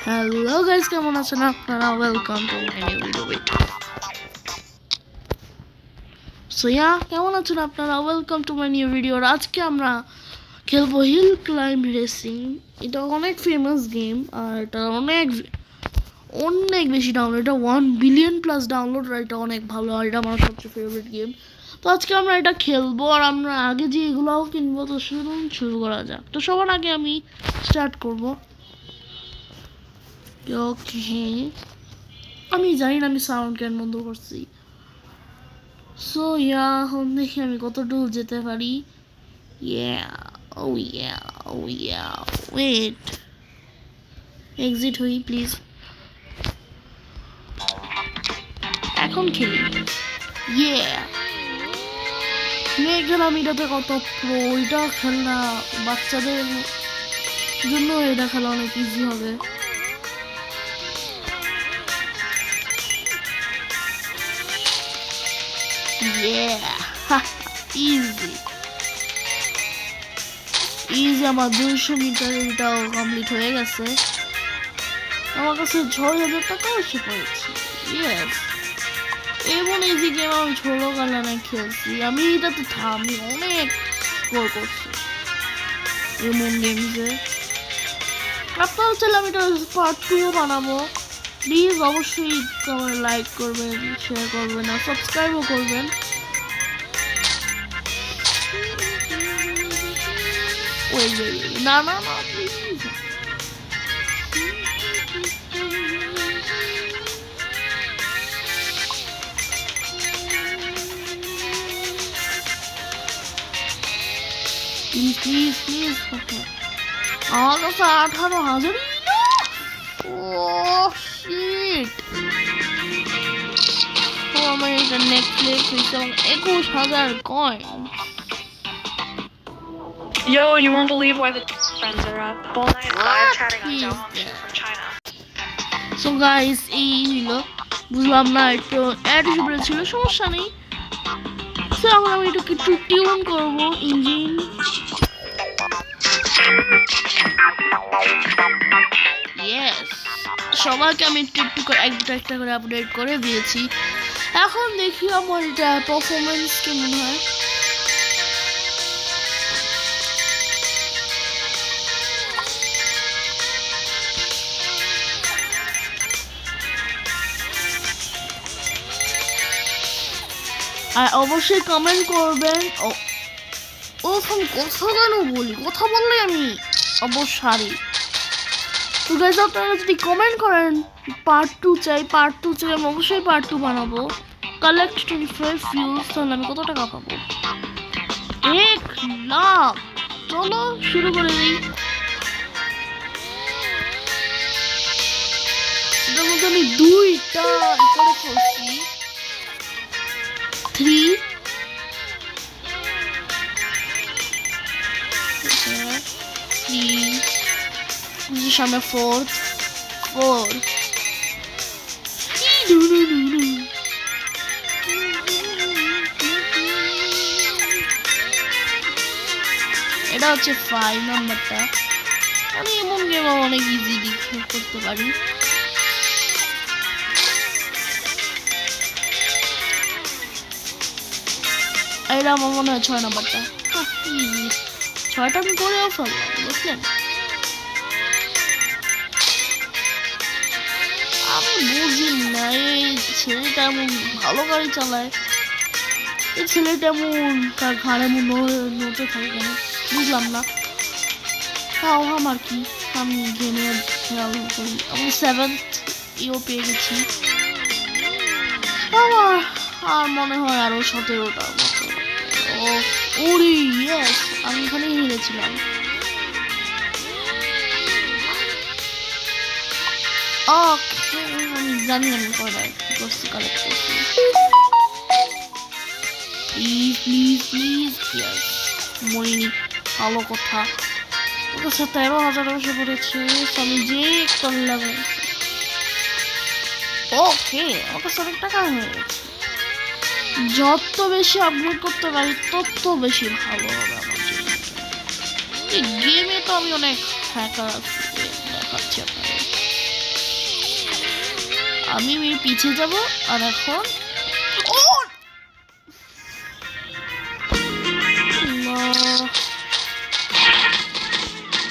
Hello guys, কেমন আছেন আপনারা? Welcome to my new video. কেমন আছেন আপনারা? Welcome to my new video. আজকে আমরা খেলবো হিল ক্লাইম্ব রেসিং। এটা অনেক ফেমাস গেম আর এটা অনেক অনেক বেশি ডাউনলোড। এটা 1 বিলিয়ন প্লাস ডাউনলোড আর এটা অনেক ভালো আর এটা আমার সবচেয়ে ফেভারিট গেম। তো আজকে আমরা এটা খেলবো আর আমরা আগে যে এগুলোও কিনবো। তো শুরু করা যাক। তো সবার আগে আমি স্টার্ট করবো। ওকে, আমি জানি না আমি সাউন্ড কেন বন্ধ করছি। সো এখন দেখি আমি কত দূর যেতে পারি। ওয়েট, এক্সিট হই প্লিজ। এখন খেলি। দেখলাম এটাতে কত প্রো। এটা খেলা বাচ্চাদের জন্য, এটা খেলা অনেক ইজি হবে। ইজি আমার 200 মিটার এটাও কমপ্লিট হয়ে গেছে। আমার কাছে 6,000 টাকা এসে পড়েছে। এমন ইজি গেম আমি ছোটবেলায় খেলছি। আমি এটাতে আমি অনেক স্কোর করছি এমন গেমসে। আপনারা চাইলে আমি এটা পার্ট 2 বানাবো। প্লিজ অবশ্যই লাইক করবেন, শেয়ার করবেন আর সাবস্ক্রাইবও করবেন। না না না প্লিজ। প্লিজ আমার কাছে 18,000। আমার এটা নেটফ্লিক্স হয়েছে 21,000 coin. Yo, you won't believe why the friends are up. All night live chatting on Xiaohongshu from China. So guys, এই হলো, বুঝলাম না একটু অ্যাড হিসেবে ছিল, সমস্যা নেই। সো এখন আমি এটাকে একটু টিউন করবো ইঞ্জিন। সবাইকে আমি একটু করে একটা করে আপডেট করে দিয়েছি। এখন দেখি আমার এটা পারফরমেন্স কেমন হয়। আর অবশ্যই কমেন্ট করবেন। আমি কথা কেন বলি, কথা বললে আমি অবশ্যই। তো গাইস, আপনারা যদি কমেন্ট করেন পার্ট 2 চাই, আমি অবশ্যই পার্ট 2 বানাবো। কালেক্ট 25 ফিউজ, তাহলে আমি কত টাকা পাবো? 1,00,000। চলো শুরু করে দিই। এটার মধ্যে আমি 2টা করে ফেলছি। 3 সামনে 4 এটা হচ্ছে 5 নাম্বারটা। আমি এমন গেম অনেক ইজিলি করতে পারি। এটা আমার মনে হয় 6 নাম্বারটা। 6টা আমি করেও ফেললাম, বুঝলেন? আমি বুঝি না এই ছেলেটা এমন ভালো গাড়ি চালায়, এই ছেলেটা এমন তার ঘাড়ে নড়তে থাকে কেন, বুঝলাম না। তাও আমার কি, আমি গেমে খেয়াল করি। আমি 7th পেয়ে গেছি। আমার আর মনে হয় আরো 17টা মতো। আমি এখানেই হেরেছিলাম। আমি জানি আমি কয়টা করছি, কালেক্ট করছি। প্লিজ মরিনি, ভালো কথা। ওর কাছে 13,000 এসে পড়েছে। আমি যে করলাম। ওকে, আমার কাছে অনেক টাকা হয়ে গেছে। যত বেশি আপগ্রেড করতে পারি তত বেশি ভালো হবে আমার জন্য। এই গেমে তো আমি অনেক হ্যাকার দেখাচ্ছি আপনাদের। আমি পিছিয়ে যাব আর এখন ও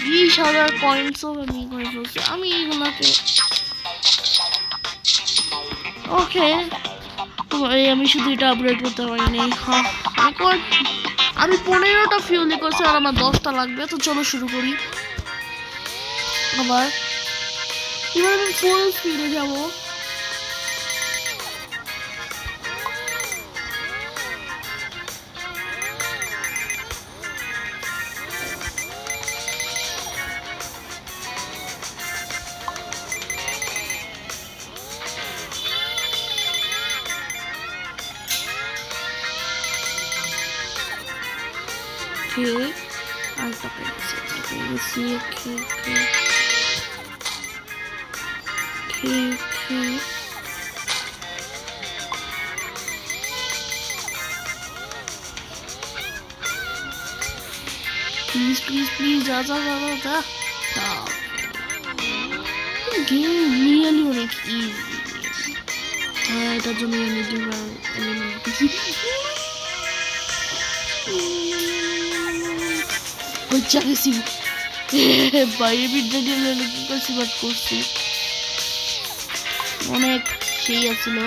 20,000 কয়েন্সও আমি করে ফেলছি আমি এগুলাকে ওকে আমি শুধু এটা আপগ্রেড করতে পারিনি হ্যাঁ আমি 15টা ফিউলি করছি আর আমার 10টা লাগবে তো চলো শুরু করি আবার এবার আমি ফুল স্পিডে যাবো Okay, alta pegasse, okay. Please, जा. Game really অনেক easy. এটার জন্য আমি দুবার বচ্চা গেছি বাইরে বিদ্যা গেলে কি করছি বাট করছি অনেক সেই আছিল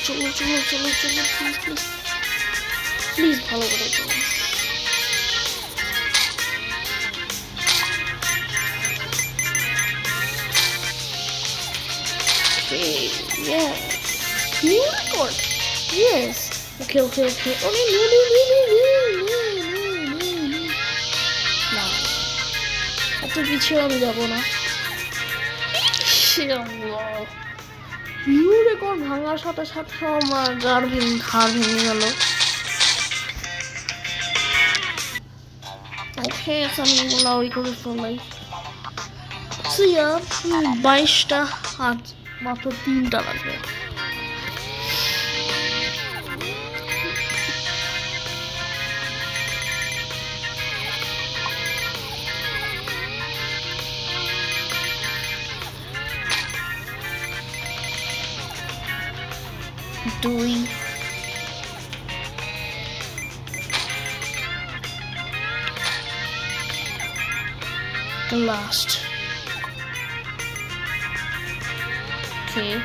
চলো প্লিজ ভালো করে চলো Yes. Okay. না এত কিছু আমি যাবো না নিউ রেকর্ড ভাঙার সাথে আমার ঘাড় ভেঙে গেল ওকে আমি এগুলো ওই করে ফেলাই 22টা আর মাত্র 3টা লাগবে doing the last okay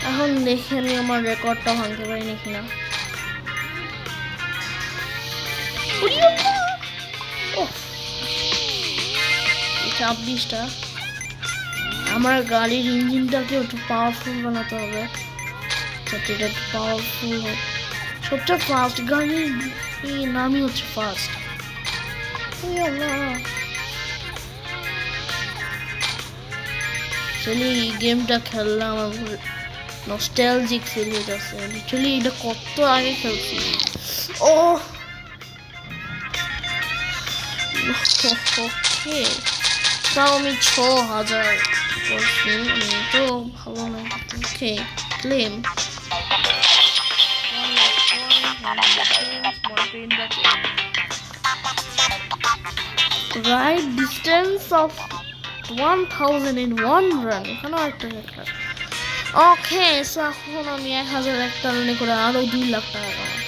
এখন দেখি আমি আমার রেকর্ডটা ভাঙতে পারি নাকি না 26টা আমার গাড়ির ইঞ্জিনটাকে একটু পাওয়ারফুল বানাতে হবে যাতে এটা একটু পাওয়ারফুল হয় সবচেয়ে ফাস্ট গাড়ির নামই হচ্ছে ফাস্ট আসলে এই গেমটা খেললাম আমার নস্টালজিক ফিল হয়ে যাচ্ছে লিটারালি এটা কত আগে খেলছি ও ওকে তাও আমি 6,000 করছি তো ভালো না ওকে claim right distance of 1001 run এখানেও একটা রেকর্ড ওকে সো এখন আমি 1000 একটা রানে করে আরো 2 লাখ টাকা কামাবো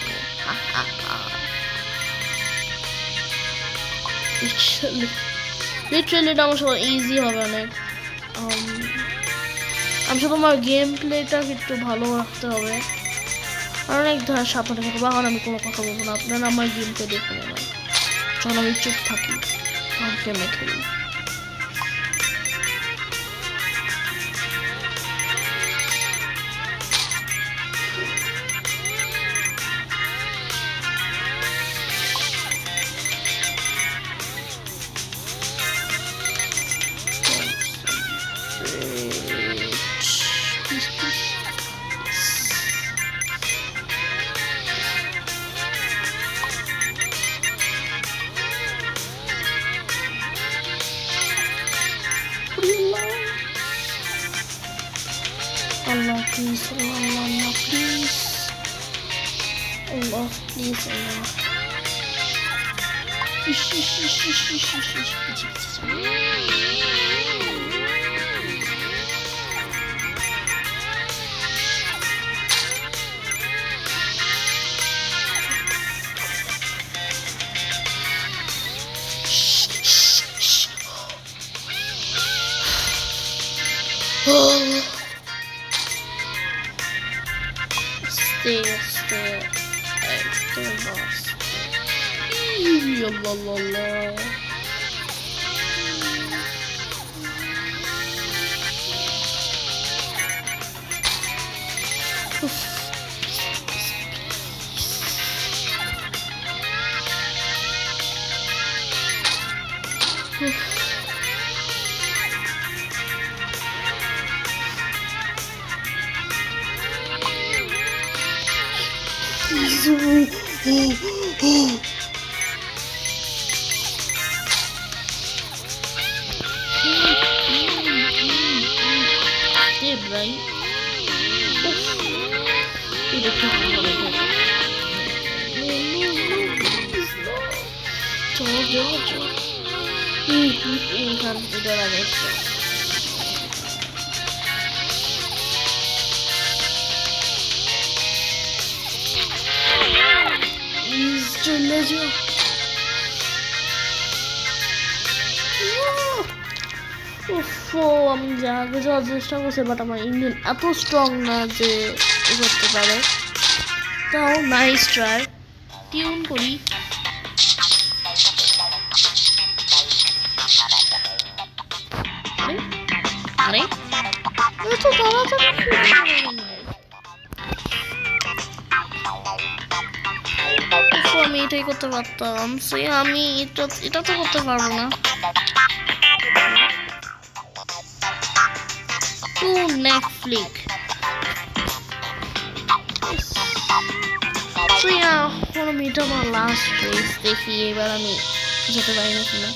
লিটারালি এটা আমার সব ইজি হবে অনেক আমি শুধু আমার গেম প্লেটা একটু ভালো রাখতে হবে আর অনেক সাবধানে থাকবো এখন আমি কোনো কথা বলবো না আপনারা আমার গেম প্লে দেখে নেবেন যখন আমি চুপ থাকি গেমে খেলি Allah, please. Allah, please, Allah. İş. Oh. Stay. Stay boss. Allah. Right? It's আমি যা কিছু চেষ্টা করছি বাট আমার ইঞ্জিন এত স্ট্রং না যে করতে পারে তাও নাইস ট্রাই টিউন করি আরে তো আমি এটাই করতে পারতাম সে আমি এটা তো করতে পারবো না টু নেক ফ্লিক সো আমি এটা আমার লাস্ট রেস দেখি এবার আমি যেতে পারি না কিনা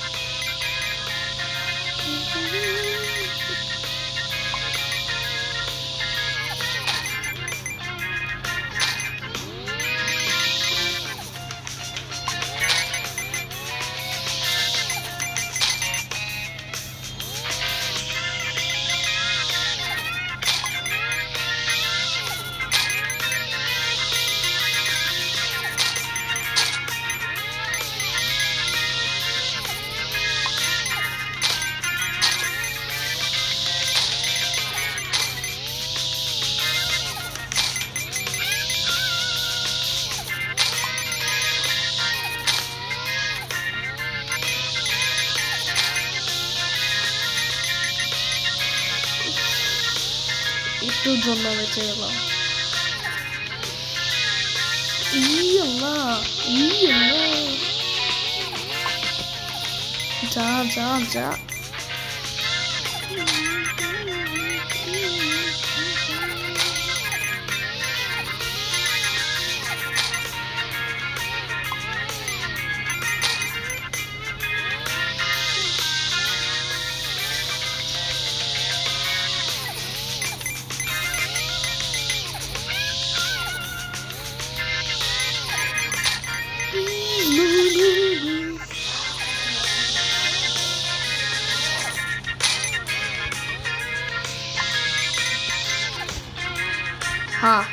একটুর জন্য বেঁচে গেলাম যা हाँ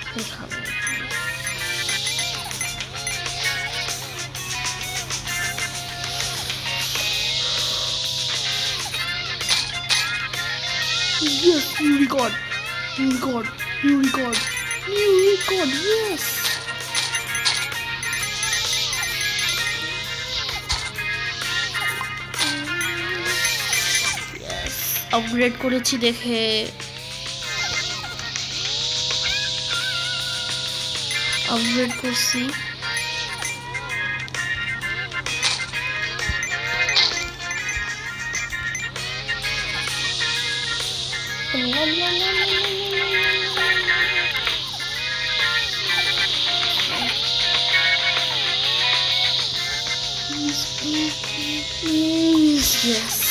yes, you record, yes. Upgrade করেছি দেখে আপগ্রেড করছি yes.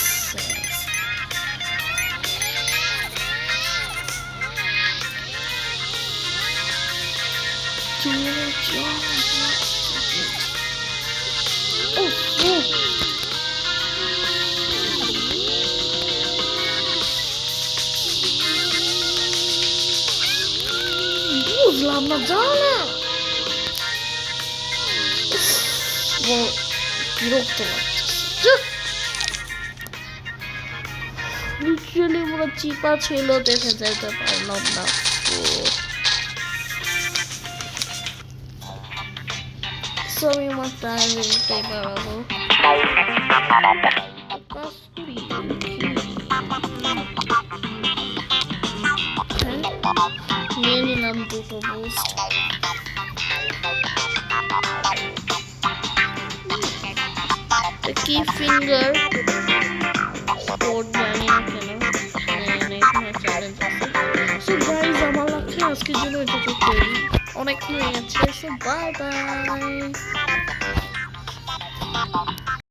বুঝলাম না, জানা বিরক্ত লাগছে। লিটারালি পুরো চিপা ছিল, দেখে যাইতে পারলাম না। আমি আমার টাইম নিতে পারবো। নিয়ে নিলাম দুটো বুস্ট। কি ফিঙ্গার স্পোর্ট জানি না কেন চ্যালেঞ্জ আছে। সো গাইজ, আমার লক্ষ্যে আজকের জন্য এটুকু করি, অনেক হয়ে গেছে। So bye bye.